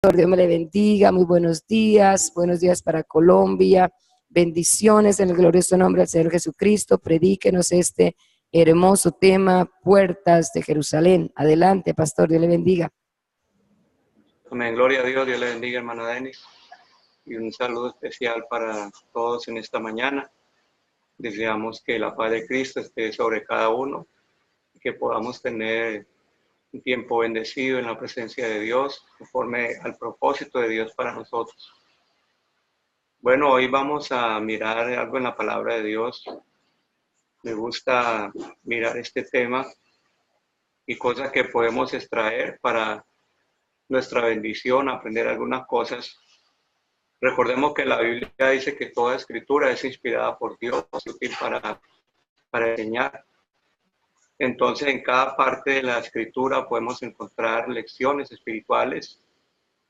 Dios me le bendiga, muy buenos días para Colombia, bendiciones en el glorioso nombre del Señor Jesucristo. Predíquenos este hermoso tema, puertas de Jerusalén. Adelante, pastor, Dios le bendiga. Amén, gloria a Dios, Dios le bendiga, hermano Denis, y un saludo especial para todos en esta mañana. Deseamos que la paz de Cristo esté sobre cada uno y que podamos tener un tiempo bendecido en la presencia de Dios, conforme al propósito de Dios para nosotros. Bueno, hoy vamos a mirar algo en la palabra de Dios. Me gusta mirar este tema y cosas que podemos extraer para nuestra bendición, aprender algunas cosas. Recordemos que la Biblia dice que toda escritura es inspirada por Dios, útil para enseñar. Entonces, en cada parte de la escritura podemos encontrar lecciones espirituales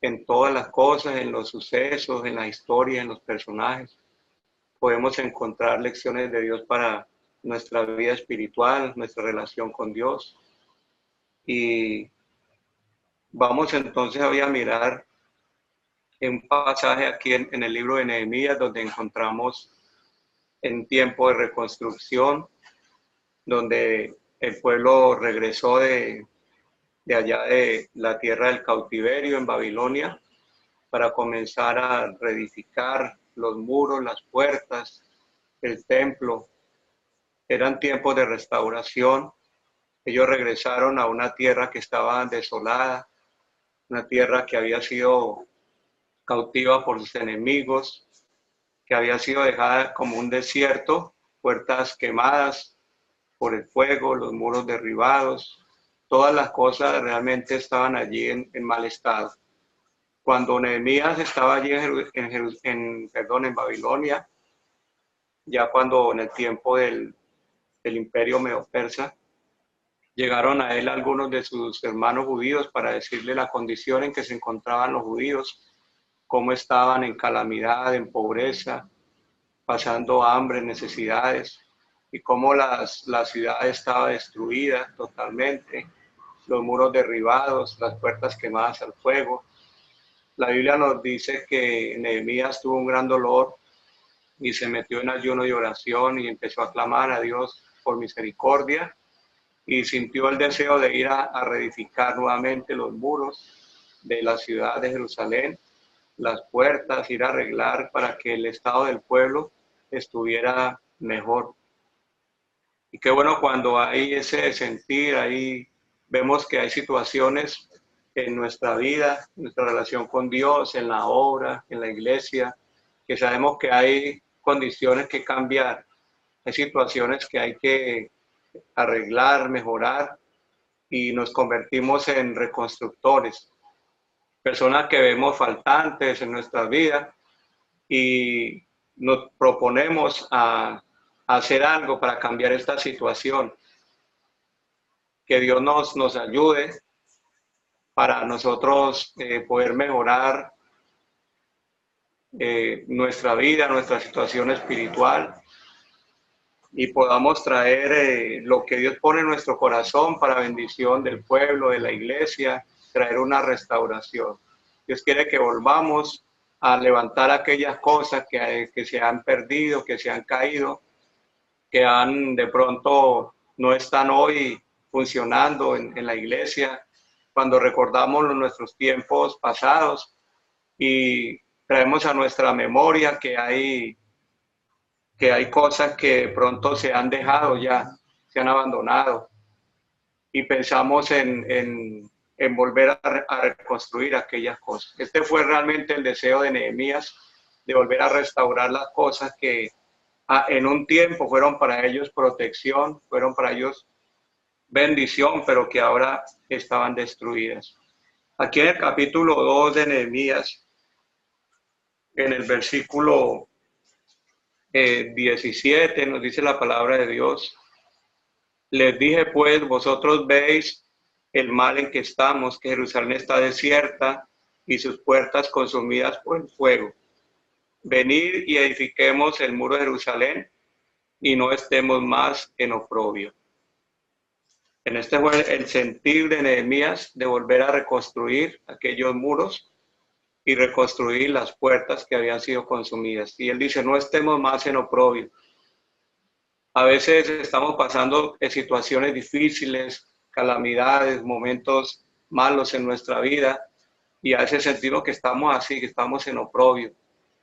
en todas las cosas, en los sucesos, en la historia, en los personajes. Podemos encontrar lecciones de Dios para nuestra vida espiritual, nuestra relación con Dios. Y vamos entonces hoy a mirar un pasaje aquí en el libro de Nehemías, donde encontramos en tiempo de reconstrucción, donde el pueblo regresó de allá de la tierra del cautiverio en Babilonia para comenzar a reedificar los muros, las puertas, el templo. Eran tiempos de restauración. Ellos regresaron a una tierra que estaba desolada, una tierra que había sido cautiva por sus enemigos, que había sido dejada como un desierto, puertas quemadas por el fuego, los muros derribados, todas las cosas realmente estaban allí en mal estado. Cuando Nehemías estaba allí en Babilonia, ya cuando en el tiempo del imperio medo-persa, llegaron a él algunos de sus hermanos judíos para decirle la condición en que se encontraban los judíos, cómo estaban en calamidad, en pobreza, pasando hambre, necesidades, y cómo la ciudad estaba destruida totalmente, los muros derribados, las puertas quemadas al fuego. La Biblia nos dice que Nehemías tuvo un gran dolor y se metió en ayuno y oración y empezó a clamar a Dios por misericordia y sintió el deseo de ir a reedificar nuevamente los muros de la ciudad de Jerusalén, las puertas, ir a arreglar para que el estado del pueblo estuviera mejor. Y qué bueno cuando hay ese sentir, ahí vemos que hay situaciones en nuestra vida, en nuestra relación con Dios, en la obra, en la iglesia, que sabemos que hay condiciones que cambiar, hay situaciones que hay que arreglar, mejorar, y nos convertimos en reconstructores, personas que vemos faltantes en nuestra vida y nos proponemos a hacer algo para cambiar esta situación. Que Dios nos ayude para nosotros poder mejorar nuestra vida, nuestra situación espiritual, y podamos traer lo que Dios pone en nuestro corazón para bendición del pueblo, de la iglesia, traer una restauración. Dios quiere que volvamos a levantar aquellas cosas que se han perdido, que se han caído, que de pronto no están hoy funcionando en la iglesia, cuando recordamos nuestros tiempos pasados y traemos a nuestra memoria que hay cosas que de pronto se han dejado ya, se han abandonado, y pensamos en volver a reconstruir aquellas cosas. Este fue realmente el deseo de Nehemías, de volver a restaurar las cosas que en un tiempo fueron para ellos protección, fueron para ellos bendición, pero que ahora estaban destruidas. Aquí en el capítulo 2 de Nehemías, en el versículo 17, nos dice la palabra de Dios: les dije pues, vosotros veis el mal en que estamos, que Jerusalén está desierta y sus puertas consumidas por el fuego. Venid y edifiquemos el muro de Jerusalén y no estemos más en oprobio. En este fue el sentir de Nehemías de volver a reconstruir aquellos muros, y reconstruir las puertas que habían sido consumidas. Y él dice, no estemos más en oprobio. A veces estamos pasando situaciones difíciles, calamidades, momentos malos en nuestra vida, y a veces sentimos que estamos así, que estamos en oprobio.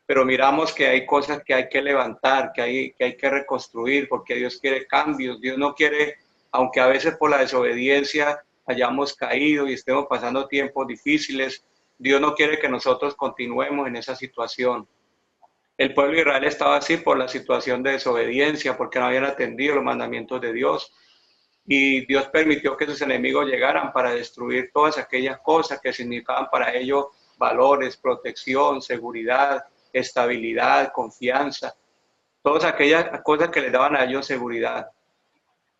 Pero miramos que hay cosas que hay que levantar, que hay que reconstruir, porque Dios quiere cambios. Dios no quiere, aunque a veces por la desobediencia hayamos caído y estemos pasando tiempos difíciles, Dios no quiere que nosotros continuemos en esa situación. El pueblo de Israel estaba así por la situación de desobediencia, porque no habían atendido los mandamientos de Dios. Y Dios permitió que sus enemigos llegaran para destruir todas aquellas cosas que significaban para ellos valores, protección, seguridad, estabilidad, confianza, todas aquellas cosas que les daban a ellos seguridad.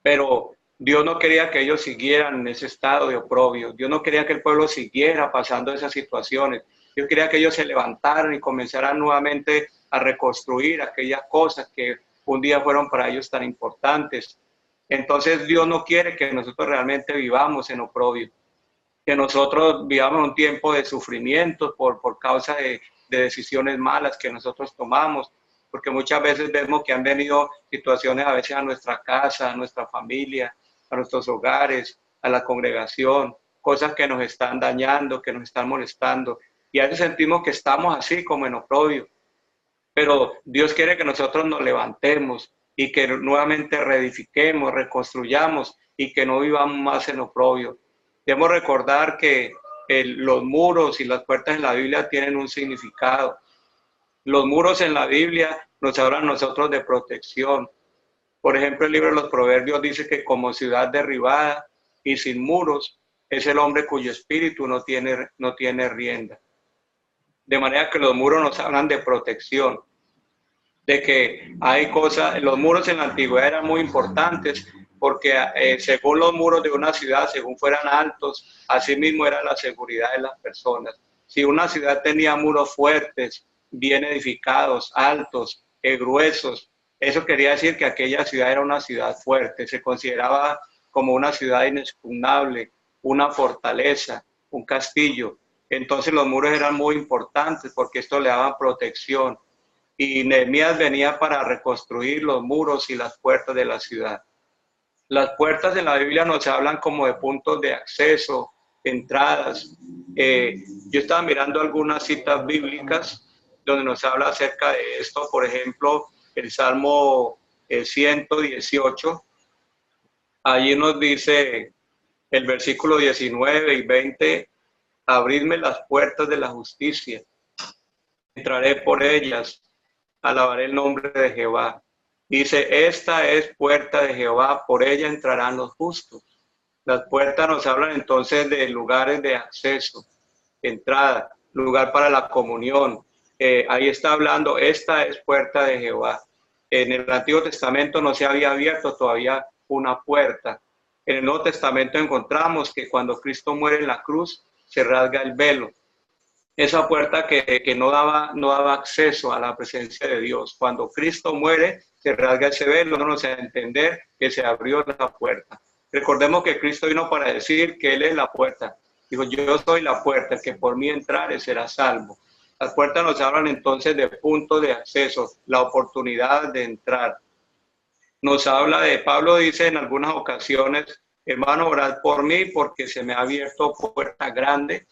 Pero Dios no quería que ellos siguieran en ese estado de oprobio. Dios no quería que el pueblo siguiera pasando esas situaciones. Dios quería que ellos se levantaran y comenzaran nuevamente a reconstruir aquellas cosas que un día fueron para ellos tan importantes. Entonces Dios no quiere que nosotros realmente vivamos en oprobio, que nosotros vivamos un tiempo de sufrimiento por causa de decisiones malas que nosotros tomamos, porque muchas veces vemos que han venido situaciones a veces a nuestra casa, a nuestra familia, a nuestros hogares, a la congregación, cosas que nos están dañando, que nos están molestando, y a veces sentimos que estamos así como en oprobio, pero Dios quiere que nosotros nos levantemos y que nuevamente reedifiquemos, reconstruyamos y que no vivamos más en oprobio. Debemos recordar que los muros y las puertas en la Biblia tienen un significado. Los muros en la Biblia nos hablan a nosotros de protección. Por ejemplo, el libro de los Proverbios dice que como ciudad derribada y sin muros es el hombre cuyo espíritu no tiene rienda. De manera que los muros nos hablan de protección, de que hay cosas, los muros en la antigüedad eran muy importantes porque según los muros de una ciudad, según fueran altos, así mismo era la seguridad de las personas. Si una ciudad tenía muros fuertes, bien edificados, altos, gruesos, eso quería decir que aquella ciudad era una ciudad fuerte, se consideraba como una ciudad inexpugnable, una fortaleza, un castillo. Entonces los muros eran muy importantes porque esto le daba protección. Y Nehemías venía para reconstruir los muros y las puertas de la ciudad. Las puertas en la Biblia nos hablan como de puntos de acceso, entradas. Yo estaba mirando algunas citas bíblicas donde nos habla acerca de esto. Por ejemplo, el Salmo 118. Allí nos dice el versículo 19 y 20, abridme las puertas de la justicia, entraré por ellas, alabaré el nombre de Jehová. Dice, esta es puerta de Jehová, por ella entrarán los justos. Las puertas nos hablan entonces de lugares de acceso, entrada, lugar para la comunión. Ahí está hablando, esta es puerta de Jehová. En el Antiguo Testamento no se había abierto todavía una puerta. En el Nuevo Testamento encontramos que cuando Cristo muere en la cruz, se rasga el velo. Esa puerta que no daba acceso a la presencia de Dios. Cuando Cristo muere, se rasga ese velo, no nos hace entender que se abrió la puerta. Recordemos que Cristo vino para decir que Él es la puerta. Dijo, yo soy la puerta, el que por mí entrare será salvo. Las puertas nos hablan entonces de puntos de acceso, la oportunidad de entrar. Nos habla de, Pablo dice en algunas ocasiones, hermano, orad por mí porque se me ha abierto puerta grande.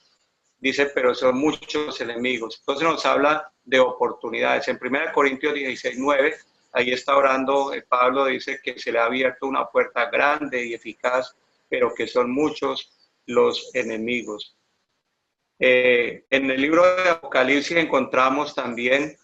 Dice, pero son muchos enemigos. Entonces nos habla de oportunidades. En 1 Corintios 16:9, ahí está orando, Pablo dice que se le ha abierto una puerta grande y eficaz, pero que son muchos los enemigos. En el libro de Apocalipsis encontramos también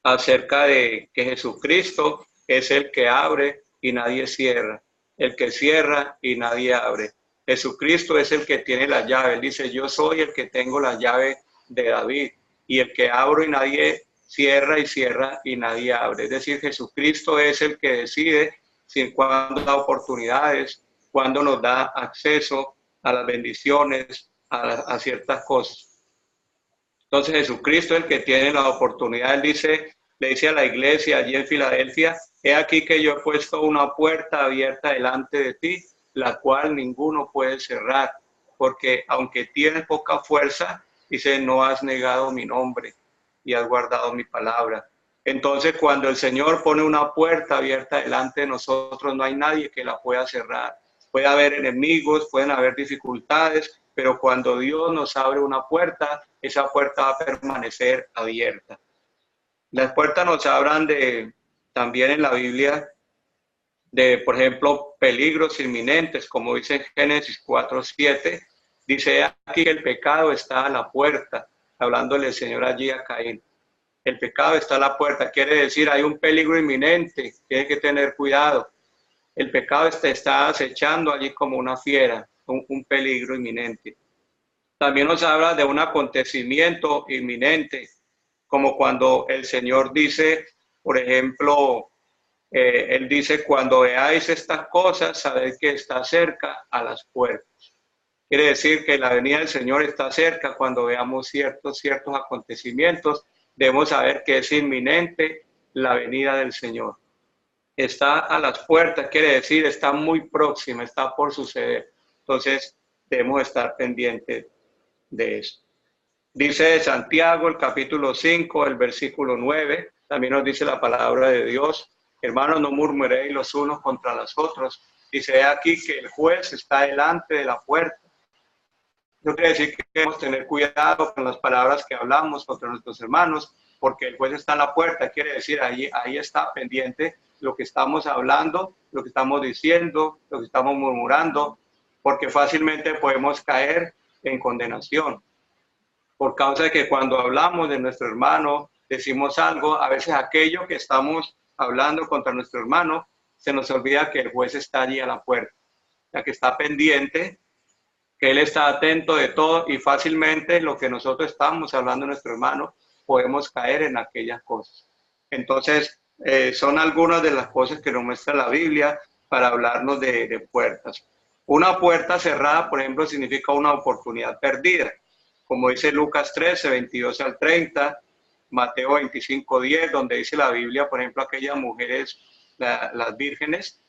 acerca de que Jesucristo es el que abre y nadie cierra, el que cierra y nadie abre. Jesucristo es el que tiene la llave. Él dice, yo soy el que tengo la llave de David y el que abro y nadie cierra y cierra y nadie abre. Es decir, Jesucristo es el que decide cuándo da oportunidades, cuándo nos da acceso a las bendiciones, a ciertas cosas. Entonces Jesucristo es el que tiene la oportunidad. Él dice, le dice a la iglesia allí en Filadelfia, he aquí que yo he puesto una puerta abierta delante de ti, la cual ninguno puede cerrar, porque aunque tienes poca fuerza, dice, no has negado mi nombre y has guardado mi palabra. Entonces, cuando el Señor pone una puerta abierta delante de nosotros, no hay nadie que la pueda cerrar. Puede haber enemigos, pueden haber dificultades, pero cuando Dios nos abre una puerta, esa puerta va a permanecer abierta. Las puertas nos hablan también en la Biblia de, por ejemplo, peligros inminentes, como dice en Génesis 4:7, dice aquí que el pecado está a la puerta, hablándole el Señor allí a Caín. El pecado está a la puerta, quiere decir hay un peligro inminente, tiene que tener cuidado. El pecado está acechando allí como una fiera, un peligro inminente. También nos habla de un acontecimiento inminente, como cuando el Señor dice, por ejemplo, Él dice, cuando veáis estas cosas, sabed que está cerca a las puertas. Quiere decir que la venida del Señor está cerca. Cuando veamos ciertos acontecimientos, debemos saber que es inminente la venida del Señor. Está a las puertas, quiere decir, está muy próxima, está por suceder. Entonces, debemos estar pendientes de eso. Dice Santiago, el capítulo 5, el versículo 9, también nos dice la palabra de Dios, hermanos, no murmuréis los unos contra los otros. Dice aquí que el juez está delante de la puerta. Eso quiere decir que debemos tener cuidado con las palabras que hablamos contra nuestros hermanos, porque el juez está en la puerta, quiere decir, ahí está pendiente lo que estamos hablando, lo que estamos diciendo, lo que estamos murmurando, porque fácilmente podemos caer en condenación. Por causa de que cuando hablamos de nuestro hermano, decimos algo, a veces aquello que estamos hablando contra nuestro hermano, se nos olvida que el juez está allí a la puerta, ya que está pendiente, que él está atento de todo y fácilmente lo que nosotros estamos hablando de nuestro hermano, podemos caer en aquellas cosas. Entonces, son algunas de las cosas que nos muestra la Biblia para hablarnos de puertas. Una puerta cerrada, por ejemplo, significa una oportunidad perdida. Como dice Lucas 13, 22 al 30, Mateo 25, 10, donde dice la Biblia, por ejemplo, aquellas mujeres, las vírgenes,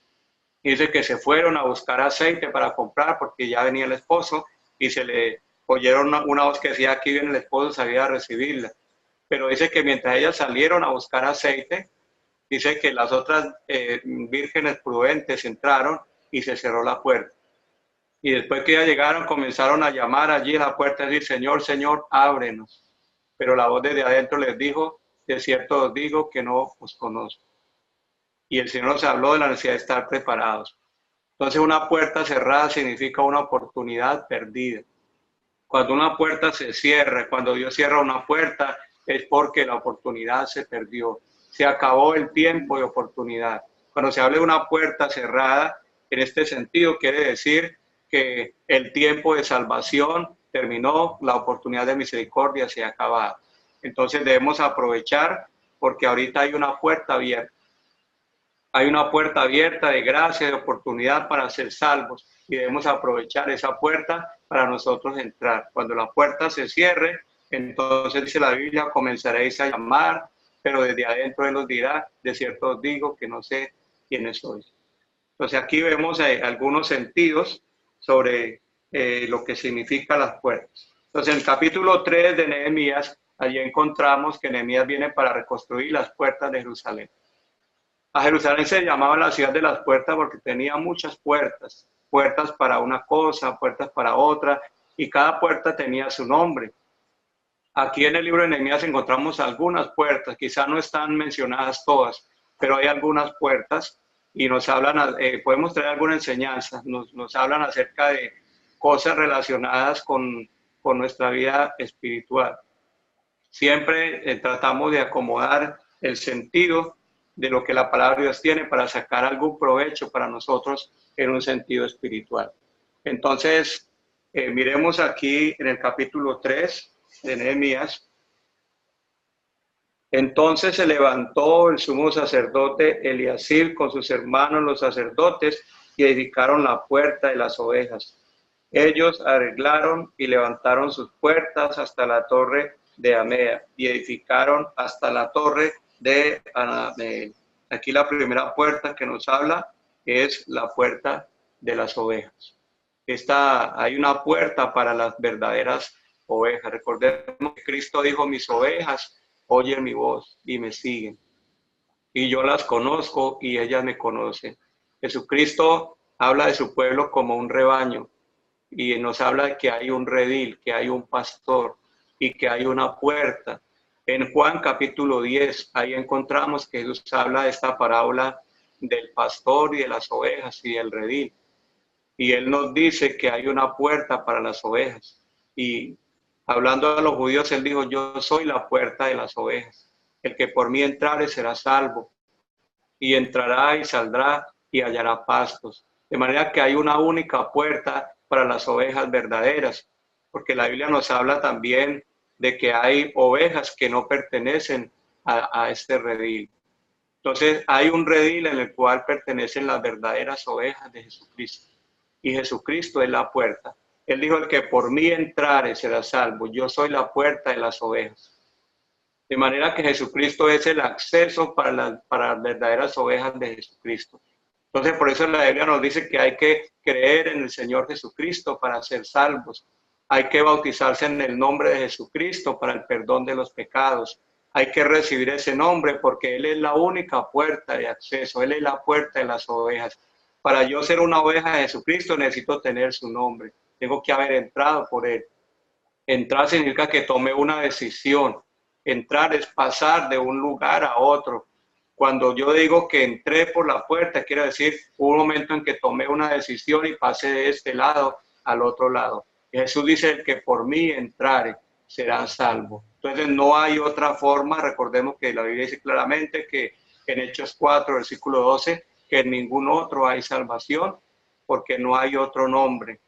dice que se fueron a buscar aceite para comprar porque ya venía el esposo y se le oyeron una voz que decía, aquí viene el esposo, sabía a recibirla. Pero dice que mientras ellas salieron a buscar aceite, dice que las otras vírgenes prudentes entraron y se cerró la puerta. Y después que ya llegaron, comenzaron a llamar allí a la puerta y decir, Señor, Señor, ábrenos. Pero la voz desde adentro les dijo, de cierto os digo que no os conozco. Y el Señor nos habló de la necesidad de estar preparados. Entonces, una puerta cerrada significa una oportunidad perdida. Cuando una puerta se cierra, cuando Dios cierra una puerta, es porque la oportunidad se perdió. Se acabó el tiempo de oportunidad. Cuando se habla de una puerta cerrada, en este sentido quiere decir que el tiempo de salvación terminó, la oportunidad de misericordia se ha acabado. Entonces debemos aprovechar porque ahorita hay una puerta abierta. Hay una puerta abierta de gracia, de oportunidad para ser salvos y debemos aprovechar esa puerta para nosotros entrar. Cuando la puerta se cierre, entonces dice la Biblia, comenzaréis a llamar, pero desde adentro Él os dirá, de cierto os digo que no sé quiénes sois. Entonces aquí vemos algunos sentidos sobre lo que significan las puertas. Entonces en el capítulo 3 de Nehemías, allí encontramos que Nehemías viene para reconstruir las puertas de Jerusalén. A Jerusalén se llamaba la ciudad de las puertas porque tenía muchas puertas, puertas para una cosa, puertas para otra, y cada puerta tenía su nombre. Aquí en el libro de Nehemías encontramos algunas puertas, quizás no están mencionadas todas, pero hay algunas puertas y nos hablan, podemos traer alguna enseñanza, nos hablan acerca de cosas relacionadas con nuestra vida espiritual. Siempre tratamos de acomodar el sentido de lo que la palabra de Dios tiene para sacar algún provecho para nosotros en un sentido espiritual. Entonces, miremos aquí en el capítulo 3 de Nehemías. Entonces se levantó el sumo sacerdote Eliasib con sus hermanos los sacerdotes y edificaron la puerta de las ovejas. Ellos arreglaron y levantaron sus puertas hasta la torre de Amea y edificaron hasta la torre de Anameel. Aquí la primera puerta que nos habla es la puerta de las ovejas. Hay una puerta para las verdaderas ovejas. Recordemos que Cristo dijo, mis ovejas oyen mi voz y me siguen. Y yo las conozco y ellas me conocen. Jesucristo habla de su pueblo como un rebaño y nos habla de que hay un redil, que hay un pastor y que hay una puerta. En Juan capítulo 10, ahí encontramos que Jesús habla de esta parábola del pastor y de las ovejas y del redil. Y él nos dice que hay una puerta para las ovejas. Y hablando a los judíos, él dijo, yo soy la puerta de las ovejas. El que por mí entrare será salvo. Y entrará y saldrá y hallará pastos. De manera que hay una única puerta para las ovejas verdaderas. Porque la Biblia nos habla también de que hay ovejas que no pertenecen a este redil. Entonces hay un redil en el cual pertenecen las verdaderas ovejas de Jesucristo. Y Jesucristo es la puerta. Él dijo, el que por mí entrare será salvo. Yo soy la puerta de las ovejas. De manera que Jesucristo es el acceso para las verdaderas ovejas de Jesucristo. Entonces, por eso la Biblia nos dice que hay que creer en el Señor Jesucristo para ser salvos. Hay que bautizarse en el nombre de Jesucristo para el perdón de los pecados. Hay que recibir ese nombre porque Él es la única puerta de acceso. Él es la puerta de las ovejas. Para yo ser una oveja de Jesucristo necesito tener su nombre. Tengo que haber entrado por Él. Entrar significa que tomé una decisión. Entrar es pasar de un lugar a otro. Cuando yo digo que entré por la puerta, quiero decir un momento en que tomé una decisión y pasé de este lado al otro lado. Y Jesús dice, el que por mí entrare será salvo. Entonces no hay otra forma. Recordemos que la Biblia dice claramente que en Hechos 4, versículo 12, que en ningún otro hay salvación, porque no hay otro nombre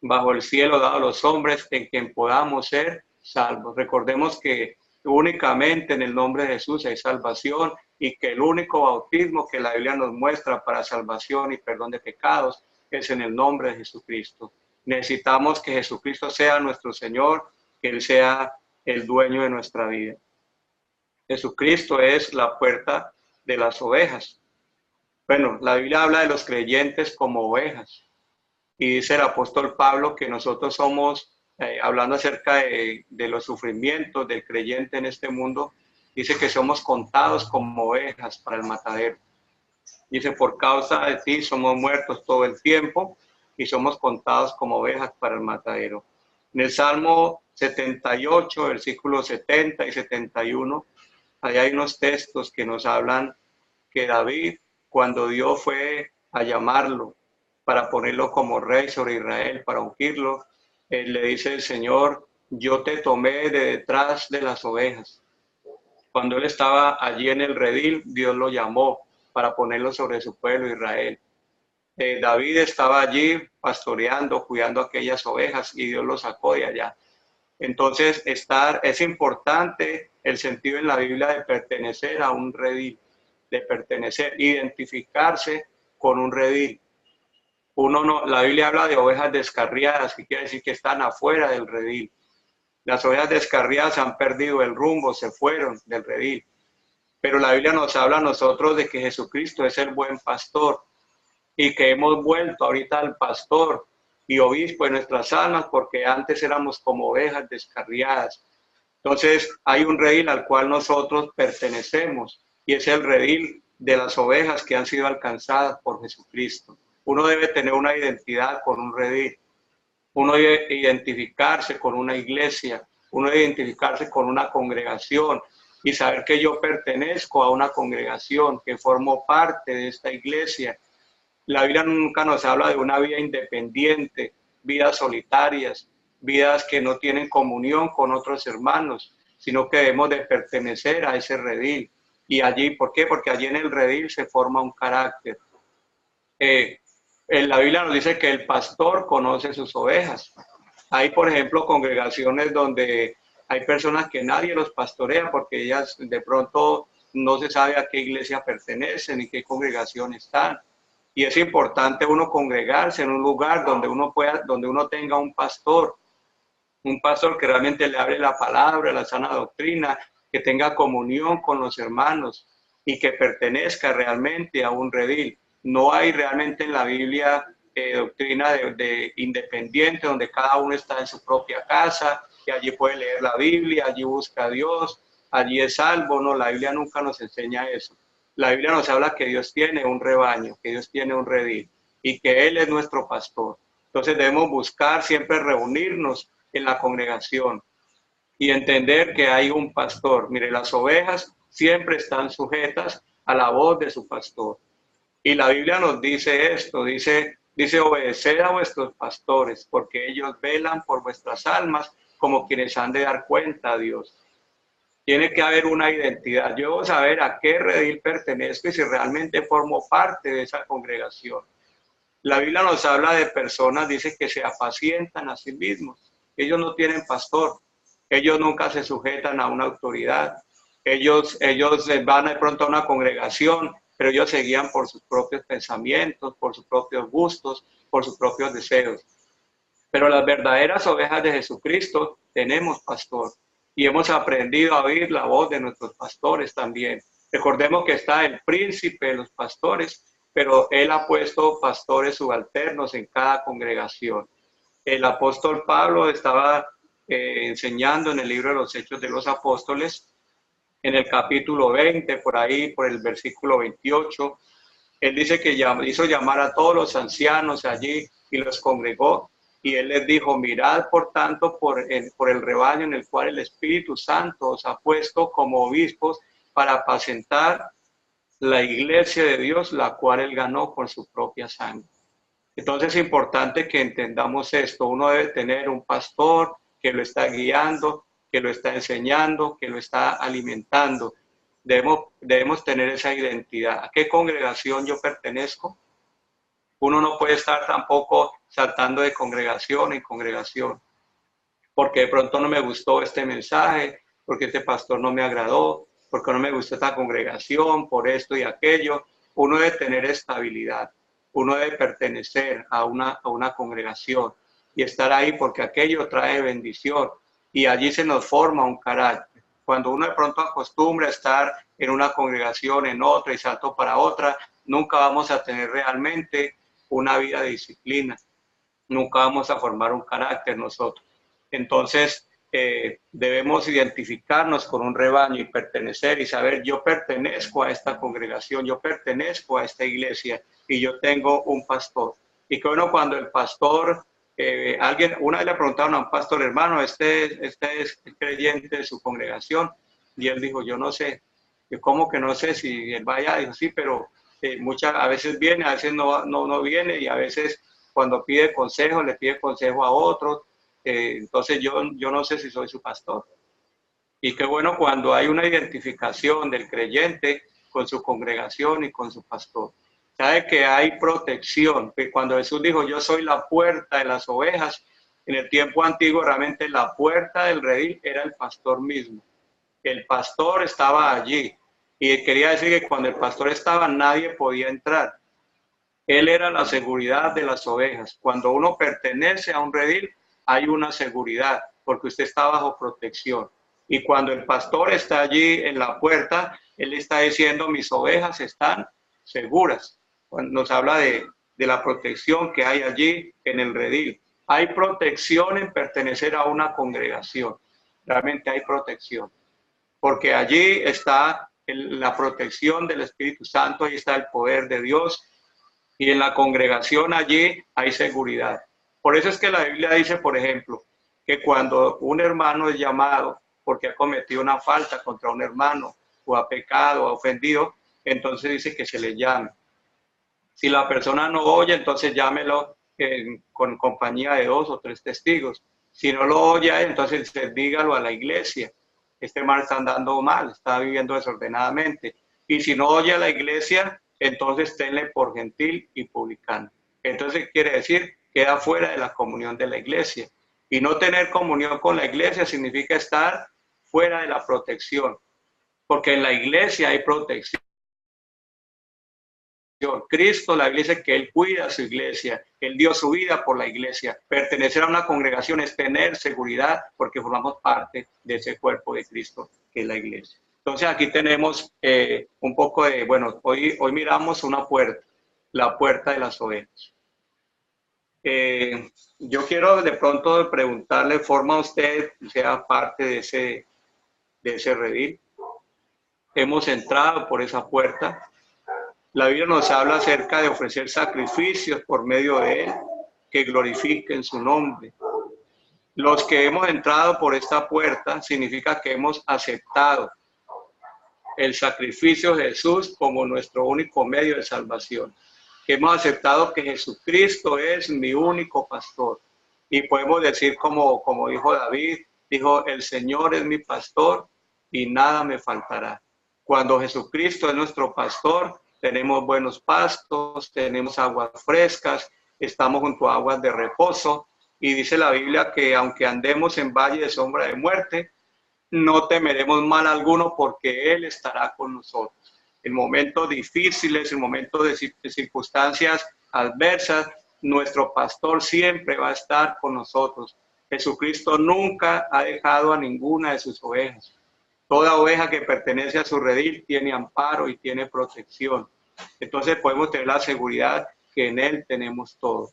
bajo el cielo dado a los hombres en quien podamos ser salvos. Recordemos que únicamente en el nombre de Jesús hay salvación y que el único bautismo que la Biblia nos muestra para salvación y perdón de pecados es en el nombre de Jesucristo. Necesitamos que Jesucristo sea nuestro Señor, que Él sea el dueño de nuestra vida. Jesucristo es la puerta de las ovejas. Bueno, la Biblia habla de los creyentes como ovejas. Y dice el apóstol Pablo que nosotros somos, hablando acerca de los sufrimientos del creyente en este mundo, dice que somos contados como ovejas para el matadero. Dice, por causa de ti somos muertos todo el tiempo y somos contados como ovejas para el matadero. En el Salmo 78, versículos 70 y 71, ahí hay unos textos que nos hablan que David, cuando Dios fue a llamarlo para ponerlo como rey sobre Israel, para ungirlo, le dice el Señor, yo te tomé de detrás de las ovejas. Cuando él estaba allí en el redil, Dios lo llamó para ponerlo sobre su pueblo Israel. David estaba allí pastoreando, cuidando aquellas ovejas y Dios lo sacó de allá. Entonces, es importante el sentido en la Biblia de pertenecer a un redil, de pertenecer, identificarse con un redil. La Biblia habla de ovejas descarriadas, que quiere decir que están afuera del redil. Las ovejas descarriadas han perdido el rumbo, se fueron del redil. Pero la Biblia nos habla a nosotros de que Jesucristo es el buen pastor y que hemos vuelto ahorita al pastor y obispo de nuestras almas porque antes éramos como ovejas descarriadas. Entonces hay un redil al cual nosotros pertenecemos y es el redil de las ovejas que han sido alcanzadas por Jesucristo. Uno debe tener una identidad con un redil. Uno debe identificarse con una iglesia. Uno debe identificarse con una congregación y saber que yo pertenezco a una congregación, que formo parte de esta iglesia. La Biblia nunca nos habla de una vida independiente, vidas solitarias, vidas que no tienen comunión con otros hermanos, sino que debemos de pertenecer a ese redil. Y allí, ¿por qué? Porque allí en el redil se forma un carácter. En la Biblia nos dice que el pastor conoce sus ovejas. Hay, por ejemplo, congregaciones donde hay personas que nadie los pastorea porque ellas de pronto no se sabe a qué iglesia pertenecen y qué congregación están. Y es importante uno congregarse en un lugar donde uno tenga un pastor que realmente le hable la palabra, la sana doctrina, que tenga comunión con los hermanos y que pertenezca realmente a un redil. No hay realmente en la Biblia doctrina de independiente, donde cada uno está en su propia casa, que allí puede leer la Biblia, allí busca a Dios, allí es salvo. No, la Biblia nunca nos enseña eso. La Biblia nos habla que Dios tiene un rebaño, que Dios tiene un redil y que Él es nuestro pastor. Entonces debemos buscar siempre reunirnos en la congregación y entender que hay un pastor. Mire, las ovejas siempre están sujetas a la voz de su pastor. Y la Biblia nos dice esto, dice obedeced a vuestros pastores, porque ellos velan por vuestras almas como quienes han de dar cuenta a Dios. Tiene que haber una identidad. Yo debo saber a qué redil pertenezco y si realmente formo parte de esa congregación. La Biblia nos habla de personas, dice que se apacientan a sí mismos. Ellos no tienen pastor. Ellos nunca se sujetan a una autoridad. Ellos van de pronto a una congregación, pero ellos se guían por sus propios pensamientos, por sus propios gustos, por sus propios deseos. Pero las verdaderas ovejas de Jesucristo tenemos pastor y hemos aprendido a oír la voz de nuestros pastores también. Recordemos que está el príncipe de los pastores, pero él ha puesto pastores subalternos en cada congregación. El apóstol Pablo estaba enseñando en el libro de los Hechos de los Apóstoles, en el capítulo 20, por ahí, por el versículo 28. Él dice que hizo llamar a todos los ancianos allí y los congregó. Y él les dijo, mirad por tanto por el rebaño en el cual el Espíritu Santo os ha puesto como obispos para apacentar la iglesia de Dios, la cual él ganó con su propia sangre. Entonces es importante que entendamos esto. Uno debe tener un pastor que lo está guiando, que lo está enseñando, que lo está alimentando. Debemos tener esa identidad. ¿A qué congregación yo pertenezco? Uno no puede estar tampoco saltando de congregación en congregación, porque de pronto no me gustó este mensaje, porque este pastor no me agradó, porque no me gustó esta congregación, por esto y aquello. Uno debe tener estabilidad, uno debe pertenecer a una congregación y estar ahí porque aquello trae bendición y allí se nos forma un carácter. Cuando uno de pronto acostumbra a estar en una congregación, en otra y salto para otra, nunca vamos a tener realmente una vida de disciplina, nunca vamos a formar un carácter nosotros. Entonces, debemos identificarnos con un rebaño y pertenecer y saber, yo pertenezco a esta congregación, yo pertenezco a esta iglesia y yo tengo un pastor. Y que bueno, cuando el pastor, una vez le preguntaron a un pastor, hermano, este es creyente de su congregación, y él dijo, yo no sé. Yo, ¿cómo que no sé? Si él vaya, dijo, sí, pero a veces viene, a veces no viene, y a veces cuando pide consejo, le pide consejo a otros. Entonces yo no sé si soy su pastor. Y qué bueno cuando hay una identificación del creyente con su congregación y con su pastor. Sabe que hay protección, que cuando Jesús dijo, yo soy la puerta de las ovejas, en el tiempo antiguo realmente la puerta del redil era el pastor mismo. El pastor estaba allí y quería decir que cuando el pastor estaba nadie podía entrar. Él era la seguridad de las ovejas. Cuando uno pertenece a un redil, hay una seguridad, porque usted está bajo protección. Y cuando el pastor está allí en la puerta, él está diciendo, mis ovejas están seguras. Nos habla de la protección que hay allí en el redil. Hay protección en pertenecer a una congregación. Realmente hay protección, porque allí está la protección del Espíritu Santo, ahí está el poder de Dios. Y en la congregación allí hay seguridad. Por eso es que la Biblia dice, por ejemplo, que cuando un hermano es llamado porque ha cometido una falta contra un hermano o ha pecado o ha ofendido, entonces dice que se le llame. Si la persona no oye, entonces llámelo con compañía de 2 o 3 testigos. Si no lo oye, entonces dígalo a la iglesia. Este hermano está andando mal, está viviendo desordenadamente. Y si no oye a la iglesia, entonces tenle por gentil y publicano. Entonces quiere decir, queda fuera de la comunión de la iglesia. Y no tener comunión con la iglesia significa estar fuera de la protección, porque en la iglesia hay protección. Cristo, la Biblia dice que Él cuida a su iglesia, Él dio su vida por la iglesia. Pertenecer a una congregación es tener seguridad porque formamos parte de ese cuerpo de Cristo que es la iglesia. Entonces aquí tenemos un poco de, bueno, hoy miramos una puerta, la puerta de las ovejas. Yo quiero de pronto preguntarle de forma a usted, sea parte de ese redil. Hemos entrado por esa puerta. La Biblia nos habla acerca de ofrecer sacrificios por medio de él que glorifiquen su nombre. Los que hemos entrado por esta puerta significa que hemos aceptado el sacrificio de Jesús como nuestro único medio de salvación. Que hemos aceptado que Jesucristo es mi único pastor. Y podemos decir como dijo David, dijo, el Señor es mi pastor y nada me faltará. Cuando Jesucristo es nuestro pastor, tenemos buenos pastos, tenemos aguas frescas, estamos junto a aguas de reposo. Y dice la Biblia que aunque andemos en valle de sombra de muerte, no temeremos mal alguno porque Él estará con nosotros. En momentos difíciles, en momentos de circunstancias adversas, nuestro pastor siempre va a estar con nosotros. Jesucristo nunca ha dejado a ninguna de sus ovejas. Toda oveja que pertenece a su redil tiene amparo y tiene protección. Entonces podemos tener la seguridad que en Él tenemos todo.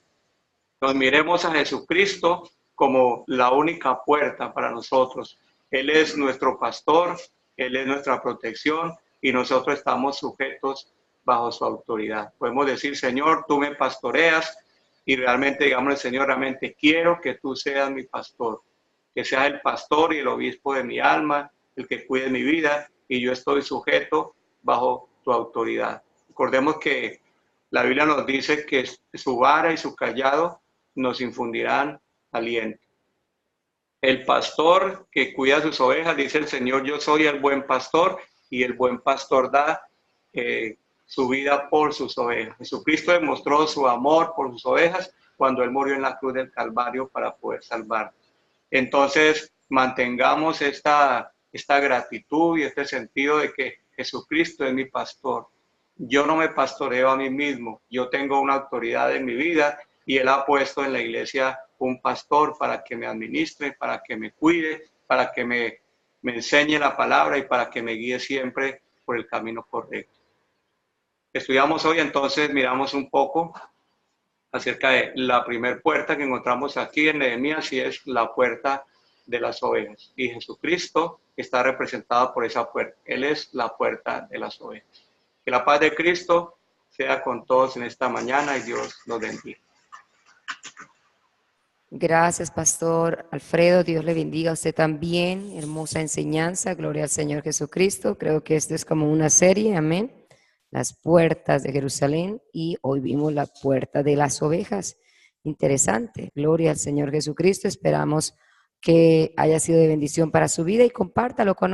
Nos miremos a Jesucristo como la única puerta para nosotros. Él es nuestro pastor, Él es nuestra protección y nosotros estamos sujetos bajo su autoridad. Podemos decir, Señor, tú me pastoreas y realmente, digamos, Señor, realmente quiero que tú seas mi pastor, que seas el pastor y el obispo de mi alma, el que cuide mi vida y yo estoy sujeto bajo tu autoridad. Recordemos que la Biblia nos dice que su vara y su cayado nos infundirán aliento. El pastor que cuida sus ovejas, dice el Señor, yo soy el buen pastor y el buen pastor da su vida por sus ovejas. Jesucristo demostró su amor por sus ovejas cuando Él murió en la cruz del Calvario para poder salvarnos. Entonces, mantengamos esta gratitud y este sentido de que Jesucristo es mi pastor. Yo no me pastoreo a mí mismo, yo tengo una autoridad en mi vida y Él ha puesto en la iglesia un pastor para que me administre, para que me cuide, para que me enseñe la palabra y para que me guíe siempre por el camino correcto. Estudiamos hoy, entonces miramos un poco acerca de la primera puerta que encontramos aquí en Nehemías y es la puerta de las ovejas. Y Jesucristo está representado por esa puerta. Él es la puerta de las ovejas. Que la paz de Cristo sea con todos en esta mañana y Dios los bendiga. Gracias, Pastor Alfredo. Dios le bendiga a usted también. Hermosa enseñanza. Gloria al Señor Jesucristo. Creo que esto es como una serie. Amén. Las puertas de Jerusalén y hoy vimos la puerta de las ovejas. Interesante. Gloria al Señor Jesucristo. Esperamos que haya sido de bendición para su vida y compártalo con nosotros.